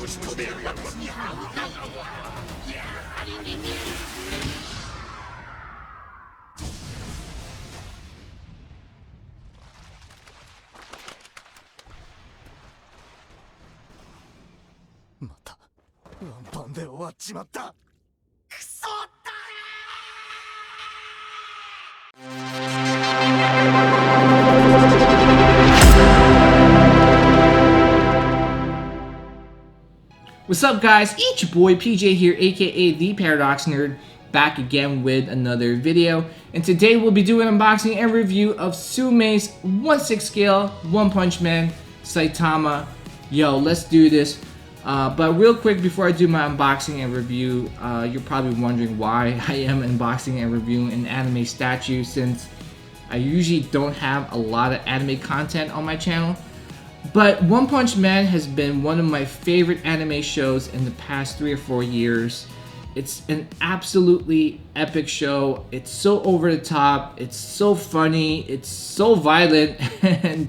またワンパンで終わっちまった。クソったれWhat's up, guys? It's your boy PJ here, aka The Paradox Nerd, back again with another video. And today we'll be doing an unboxing and review of Tsume's 1/6 scale One Punch Man Saitama. Yo, let's do this. But real quick, before I do my unboxing and review, you're probably wondering why I am unboxing and reviewing an anime statue, since I usually don't have a lot of anime content on my channel. But One Punch Man has been one of my favorite anime shows in the past 3 or 4 years. It's an absolutely epic show. It's so over the top, it's so funny, it's so violent, and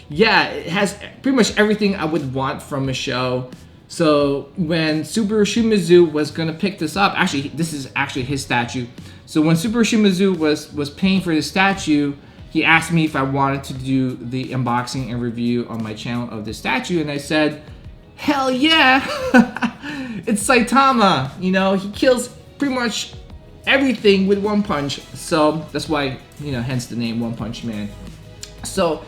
yeah, it has pretty much everything I would want from a show. So when Super Shimizu was gonna pick this up, actually this is actually his statue. So when Super Shimizu was paying for the statue, he asked me if I wanted to do the unboxing and review on my channel of this statue, and I said, hell yeah! It's Saitama! You know, he kills pretty much everything with one punch. So that's why, you know, hence the name One Punch Man. So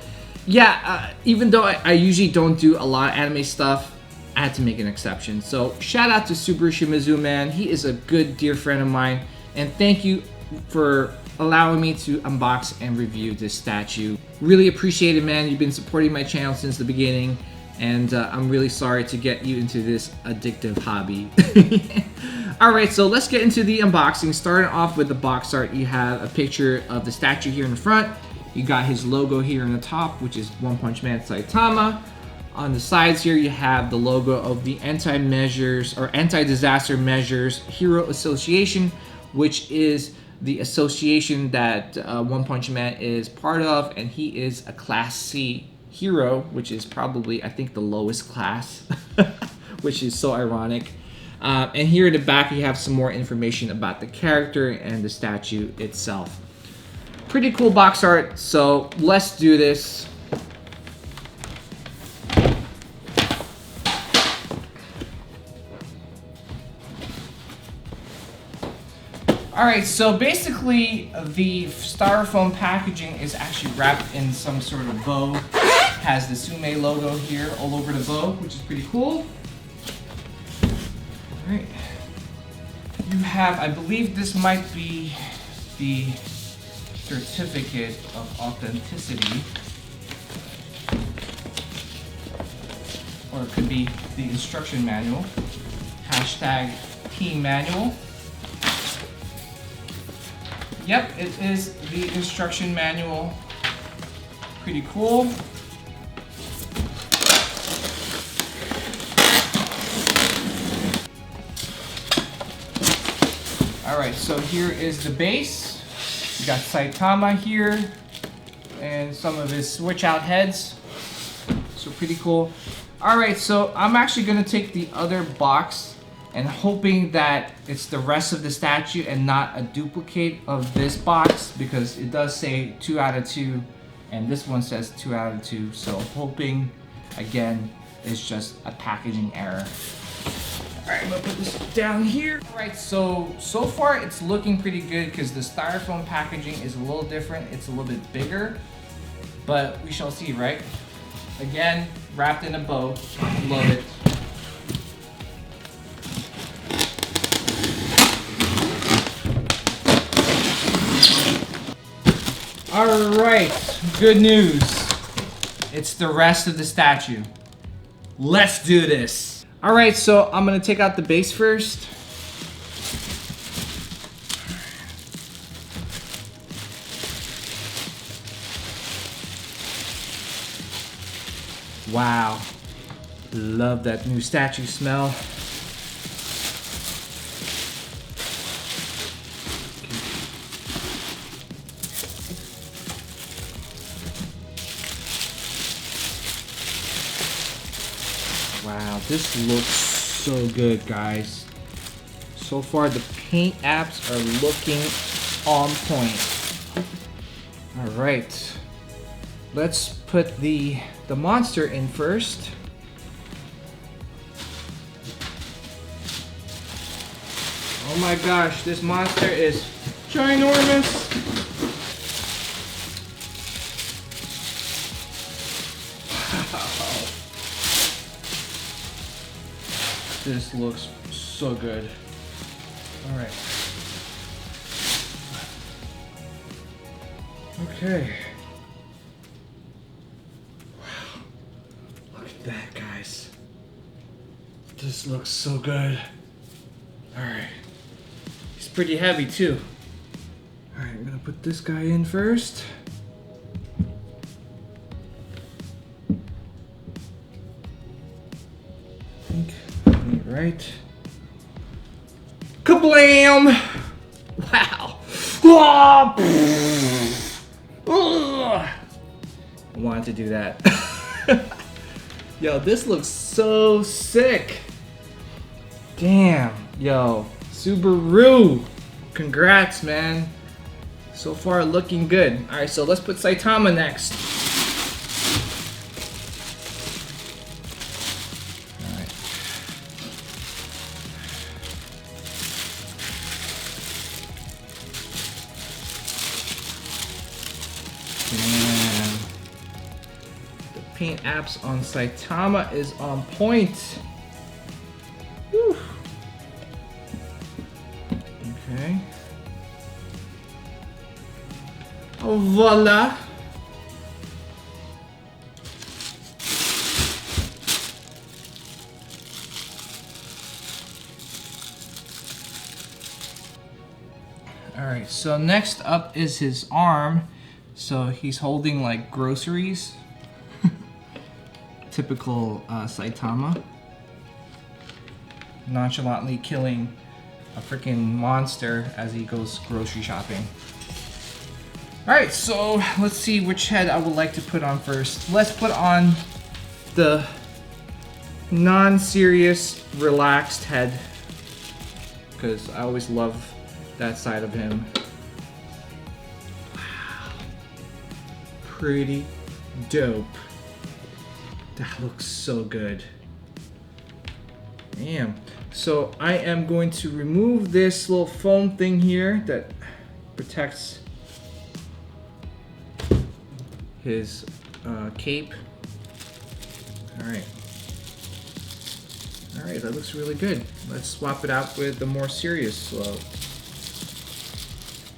yeah, even though I usually don't do a lot of anime stuff, I had to make an exception. So shout out to Super Shimizu, man. He is a good dear friend of mine, and thank you for allowing me to unbox and review this statue. Really appreciate it, man. You've been supporting my channel since the beginning, and I'm really sorry to get you into this addictive hobby. Alright, so let's get into the unboxing. Starting off with the box art, you have a picture of the statue here in the front. You got his logo here in the top, which is One Punch Man Saitama. On the sides here, you have the logo of the Anti-Disaster Measures Hero Association, which is the association that One Punch Man is part of, and he is a Class C hero, which is probably, I think, the lowest class, which is so ironic. And here at the back, you have some more information about the character and the statue itself. Pretty cool box art, so let's do this. Alright, so basically the styrofoam packaging is actually wrapped in some sort of bow. Has the Tsume logo here all over the bow, which is pretty cool. Alright. You have, I believe this might be the certificate of authenticity. Or it could be the instruction manual. Hashtag team manual. Yep, it is the instruction manual. Pretty cool. Alright, so here is the base. We got Saitama here and some of his switch out heads. So pretty cool. Alright, so I'm actually gonna take the other box and hoping that it's the rest of the statue and not a duplicate of this box, because it does say 2 out of 2 and this one says 2 out of 2, so hoping again it's just a packaging error. Alright, I'm gonna put this down here. Alright, so far it's looking pretty good because the styrofoam packaging is a little different, it's a little bit bigger, but we shall see, right? Again, wrapped in a bow, love it. Alright, good news. It's the rest of the statue. Let's do this. Alright, so I'm gonna take out the base first. Wow. Love that new statue smell. Wow, this looks so good, guys. So far, the paint apps are looking on point. All right, let's put the monster in first. Oh my gosh, this monster is ginormous. Wow. This looks so good. All right. Okay. Wow. Look at that, guys. This looks so good. All right. He's pretty heavy too. All right, I'm gonna put this guy in first. Right. Kablam! Wow. I wanted to do that. Yo, this looks so sick. Damn. Yo, Subaru. Congrats, man. So far looking good. Alright, so let's put Saitama next. Man, the paint apps on Saitama is on point. Whew. Okay. Oh, voila. All right, so next up is his arm. So he's holding like groceries. Typical Saitama. Nonchalantly killing a freaking monster as he goes grocery shopping. Alright, so let's see which head I would like to put on first. Let's put on the non-serious, relaxed head. Because I always love that side of him. Pretty dope. That looks so good. Damn. So I am going to remove this little foam thing here that protects his cape. Alright. Alright, that looks really good. Let's swap it out with the more serious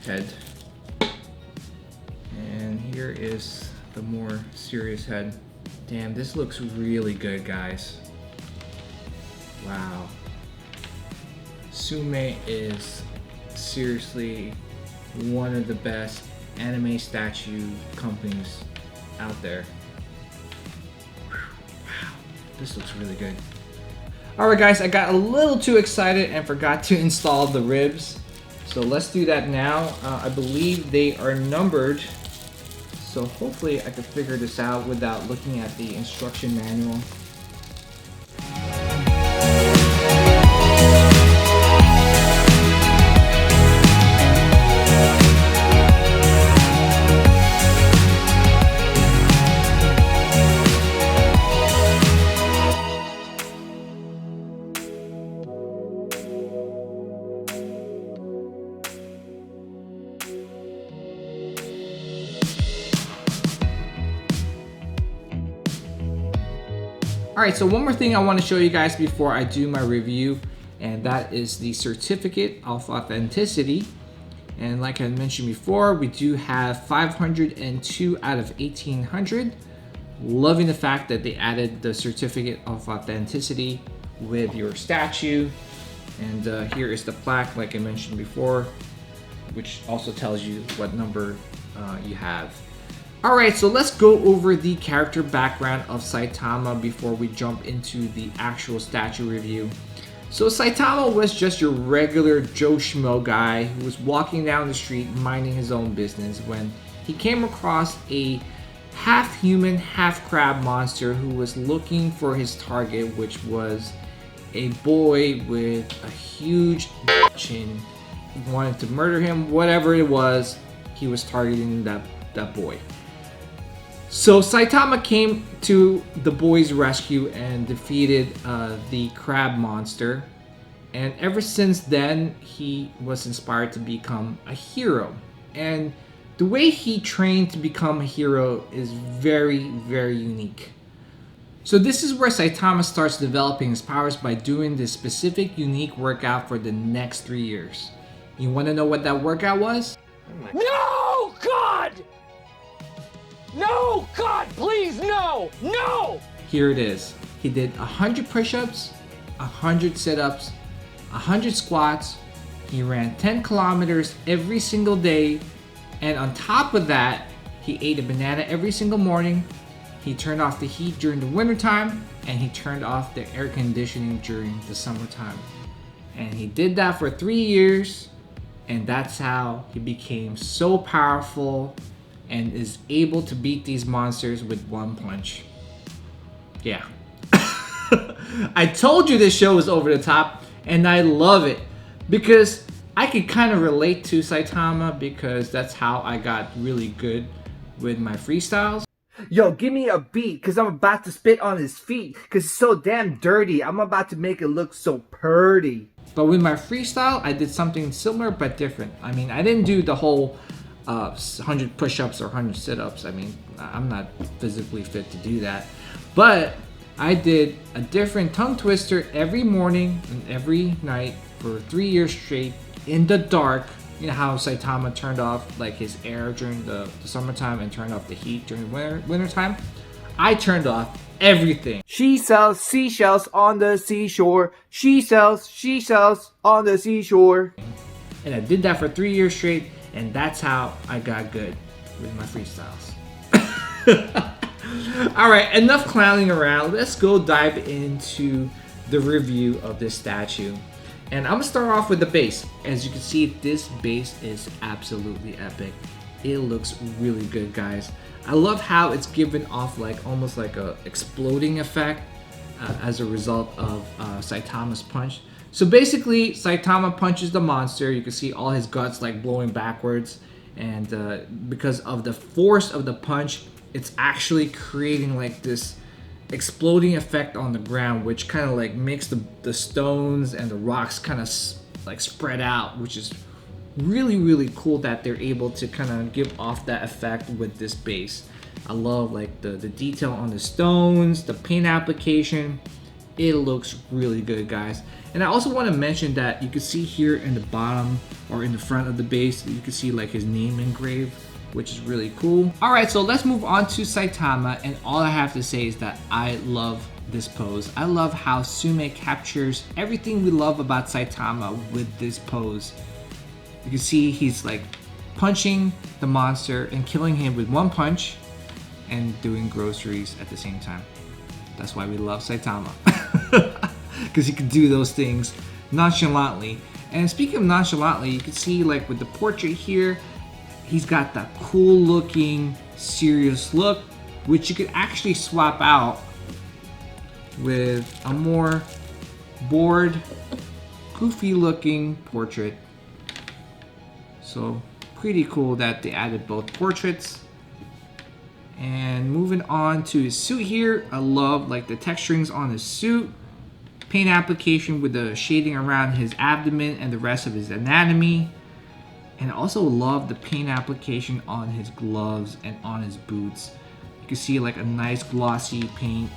head. And here is the more serious head. Damn, this looks really good, guys. Wow. Tsume is seriously one of the best anime statue companies out there. Wow, this looks really good. Alright guys, I got a little too excited and forgot to install the ribs. So let's do that now. I believe they are numbered. So hopefully I can figure this out without looking at the instruction manual. Alright, so one more thing I want to show you guys before I do my review, and that is the certificate of authenticity. And like I mentioned before, we do have 502 out of 1800. Loving the fact that they added the certificate of authenticity with your statue. And here is the plaque, like I mentioned before, which also tells you what number you have. Alright, so let's go over the character background of Saitama before we jump into the actual statue review. So Saitama was just your regular Joe Schmo guy who was walking down the street minding his own business when he came across a half-human, half-crab monster who was looking for his target, which was a boy with a huge chin. He wanted to murder him, whatever it was, he was targeting that boy. So Saitama came to the boy's rescue and defeated the crab monster. And ever since then, he was inspired to become a hero. And the way he trained to become a hero is very, very unique. So this is where Saitama starts developing his powers by doing this specific unique workout for the next 3 years. You want to know what that workout was? No, God! No, God, please, no! No! Here it is. He did 100 push-ups, 100 sit-ups, 100 squats. He ran 10 kilometers every single day. And on top of that, he ate a banana every single morning. He turned off the heat during the wintertime, and he turned off the air conditioning during the summertime. And he did that for 3 years, and that's how he became so powerful and is able to beat these monsters with one punch. Yeah. I told you this show was over the top, and I love it because I could kind of relate to Saitama because that's how I got really good with my freestyles. Yo, give me a beat, cause I'm about to spit on his feet, cause it's so damn dirty. I'm about to make it look so purty. But with my freestyle, I did something similar but different. I mean, I didn't do the whole 100 push-ups or 100 sit-ups. I mean, I'm not physically fit to do that. But I did a different tongue twister every morning and every night for 3 years straight in the dark. You know how Saitama turned off like his air during the summertime and turned off the heat during winter time? I turned off everything. She sells seashells on the seashore. She sells on the seashore. And I did that for 3 years straight, and that's how I got good with my freestyles. Alright, enough clowning around. Let's go dive into the review of this statue. And I'm gonna start off with the base. As you can see, this base is absolutely epic. It looks really good, guys. I love how it's given off like almost like a exploding effect as a result of Saitama's punch. So basically, Saitama punches the monster. You can see all his guts like blowing backwards, and because of the force of the punch, it's actually creating like this exploding effect on the ground, which kind of like makes the stones and the rocks kind of like spread out, which is really, really cool that they're able to kind of give off that effect with this base. I love like the detail on the stones, the paint application. It looks really good, guys. And I also want to mention that you can see here in the bottom or in the front of the base, you can see like his name engraved, which is really cool. All right, so let's move on to Saitama, and all I have to say is that I love this pose. I love how Tsume captures everything we love about Saitama with this pose. You can see he's like punching the monster and killing him with one punch and doing groceries at the same time. That's why we love Saitama, because he can do those things nonchalantly. And speaking of nonchalantly, you can see like with the portrait here, he's got that cool looking serious look, which you could actually swap out with a more bored, goofy looking portrait. So pretty cool that they added both portraits. And moving on to his suit here, I love like the texturings on his suit, paint application with the shading around his abdomen and the rest of his anatomy. And I also love the paint application on his gloves and on his boots. You can see like a nice glossy paint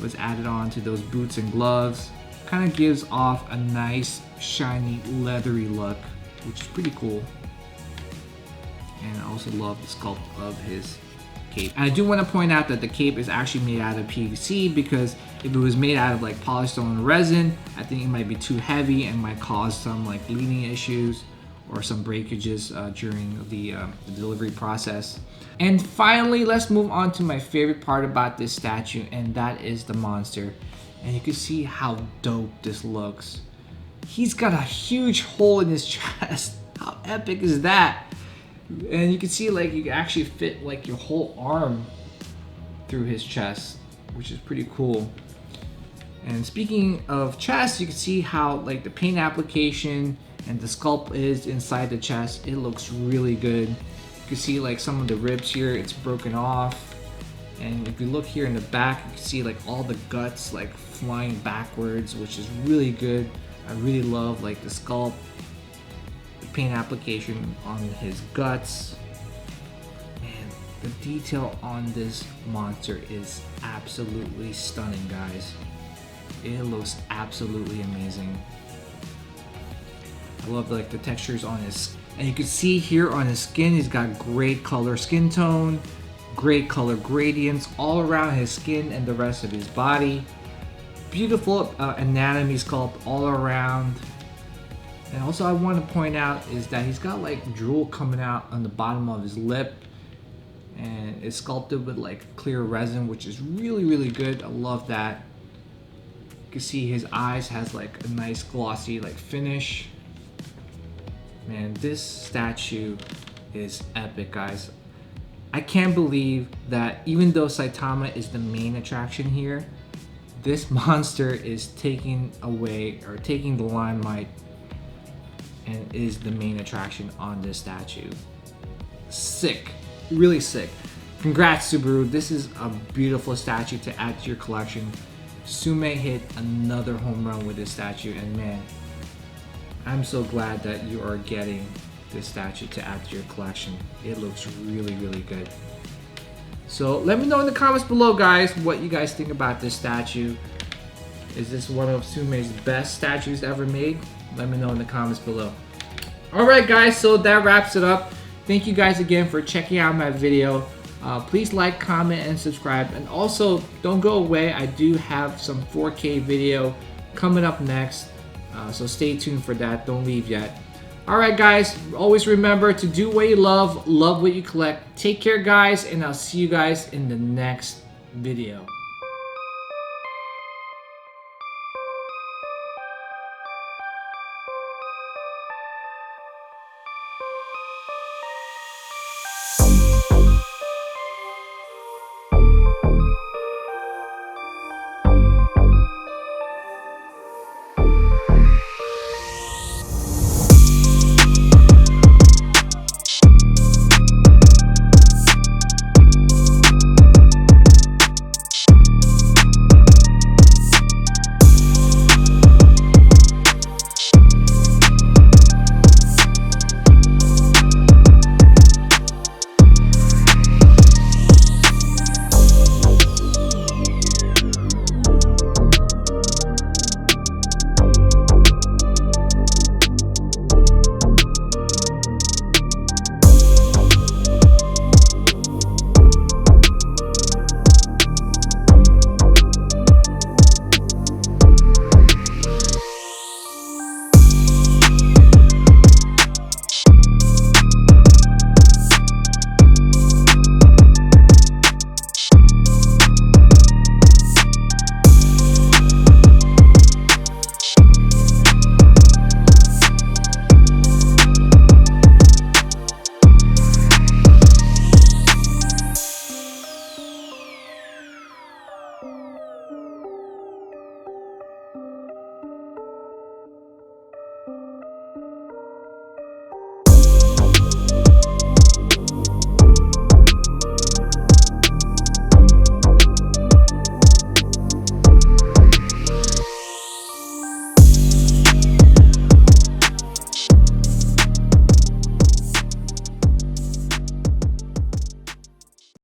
was added on to those boots and gloves. Kind of gives off a nice shiny leathery look, which is pretty cool. And I also love the sculpt of his cape. And I do want to point out that the cape is actually made out of PVC, because if it was made out of like polystyrene resin, I think it might be too heavy and might cause some like bleeding issues or some breakages during the delivery process. And finally, let's move on to my favorite part about this statue, and that is the monster. And you can see how dope this looks. He's got a huge hole in his chest. How epic is that? And you can see like you can actually fit like your whole arm through his chest, which is pretty cool. And speaking of chest, you can see how like the paint application and the sculpt is inside the chest. It looks really good. You can see like some of the ribs here, it's broken off. And if you look here in the back, you can see like all the guts like flying backwards, which is really good. I really love like the sculpt, the paint application on his guts. Man, the detail on this monster is absolutely stunning, guys. It looks absolutely amazing. I love like the textures on his, and you can see here on his skin, he's got great color skin tone, great color gradients all around his skin and the rest of his body. Beautiful anatomy sculpt all around. And also I want to point out is that he's got like drool coming out on the bottom of his lip, and it's sculpted with like clear resin, which is really good. I love that. You can see his eyes has like a nice glossy like finish. Man, this statue is epic, guys. I can't believe that even though Saitama is the main attraction here, this monster is taking away or taking the limelight and is the main attraction on this statue. Sick, really sick. Congrats, Subaru. This is a beautiful statue to add to your collection. Tsume hit another home run with this statue, and man, I'm so glad that you are getting this statue to add to your collection. It looks really good. So let me know in the comments below, guys, what you guys think about this statue. Is this one of Tsume's best statues ever made? Let me know in the comments below. Alright guys, so that wraps it up. Thank you guys again for checking out my video. Please like, comment, and subscribe. And also, don't go away. I do have some 4K video coming up next. So stay tuned for that. Don't leave yet. Alright guys, always remember to do what you love what you collect. Take care guys, and I'll see you guys in the next video.